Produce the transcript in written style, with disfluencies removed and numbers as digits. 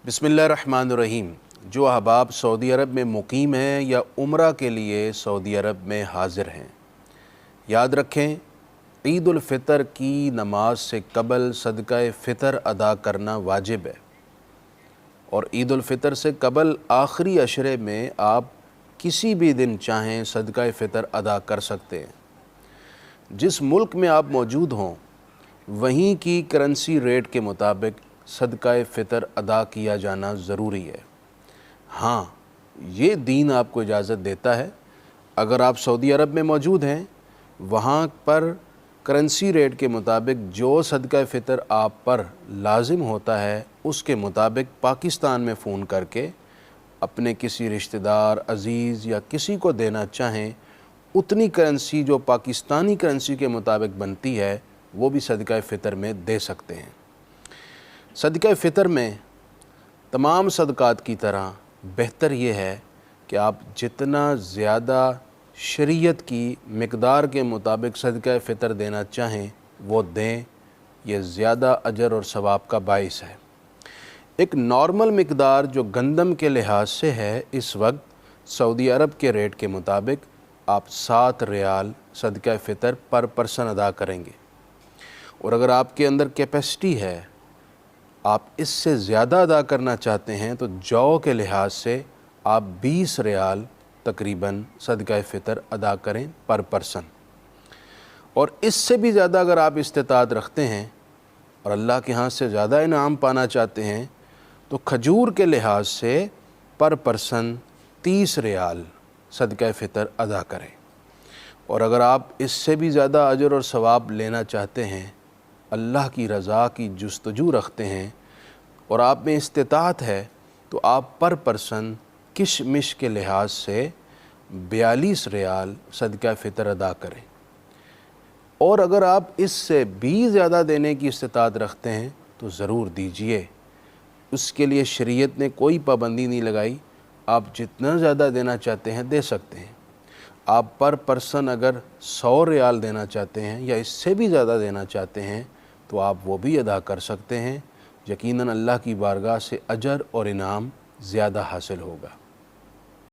बिस्मिल्लाहिर्रहमानिर्रहीम। जो अहबाब सऊदी अरब में मुकीम हैं या उम्रा के लिए सऊदी अरब में हाज़िर हैं, याद रखें ईद उल फ़ितर की नमाज से कबल सदका फ़ितर अदा करना वाजिब है और ईद उल फ़ितर से कबल आखिरी अशरे में आप किसी भी दिन चाहें सदका फ़ितर अदा कर सकते हैं। जिस मुल्क में आप मौजूद हों वहीं की करेंसी रेट के मुताबिक सदका फ़ितर अदा किया जाना ज़रूरी है। हाँ, ये दीन आपको इजाज़त देता है। अगर आप सऊदी अरब में मौजूद हैं, वहाँ पर करेंसी रेट के मुताबिक जो सदका फ़ितर आप पर लाजिम होता है उसके मुताबिक पाकिस्तान में फ़ोन करके अपने किसी रिश्तेदार, अज़ीज़ या किसी को देना चाहें, उतनी करेंसी जो पाकिस्तानी करेंसी के मुताबिक बनती है वो भी सदका फ़ितर में दे सकते हैं। सदका फ़ितर में तमाम सदक़ात की तरह बेहतर ये है कि आप जितना ज़्यादा शरीयत की मिक़दार के मुताबिक सदका फ़ितर देना चाहें वो दें। ये ज़्यादा अजर और सवाब का बाइस है। एक नॉर्मल मिक़दार जो गंदम के लिहाज से है, इस वक्त सऊदी अरब के रेट के मुताबिक आप 7 रियाल सदका फ़ितर पर पर्सन अदा करेंगे और अगर आपके अंदर कैपेसिटी है, आप इससे ज़्यादा अदा करना चाहते हैं तो जौ के लिहाज से आप 20 रियाल तकरीबन सदका फ़ितर अदा करें पर पर्सन। और इससे भी ज़्यादा अगर आप इस्तिताअत रखते हैं और अल्लाह के यहाँ से ज़्यादा इनाम पाना चाहते हैं तो खजूर के लिहाज से पर पर्सन 30 रियाल सदका फ़ितर अदा करें। और अगर आप इससे भी ज़्यादा अजर और सवाब लेना चाहते हैं, अल्लाह की रज़ा की जुस्तजू रखते हैं और आप में इस्तिताअत है तो आप पर पर्सन किशमिश के लिहाज से 42 रियाल सदका फ़ितर अदा करें। और अगर आप इससे भी ज़्यादा देने की इस्तिताअत रखते हैं तो ज़रूर दीजिए। उसके लिए शरीयत ने कोई पाबंदी नहीं लगाई, आप जितना ज़्यादा देना चाहते हैं दे सकते हैं। आप पर पर्सन अगर 100 रियाल देना चाहते हैं या इससे भी ज़्यादा देना चाहते हैं तो आप वो भी अदा कर सकते हैं। यकीनन अल्लाह की बारगाह से अजर और इनाम ज़्यादा हासिल होगा।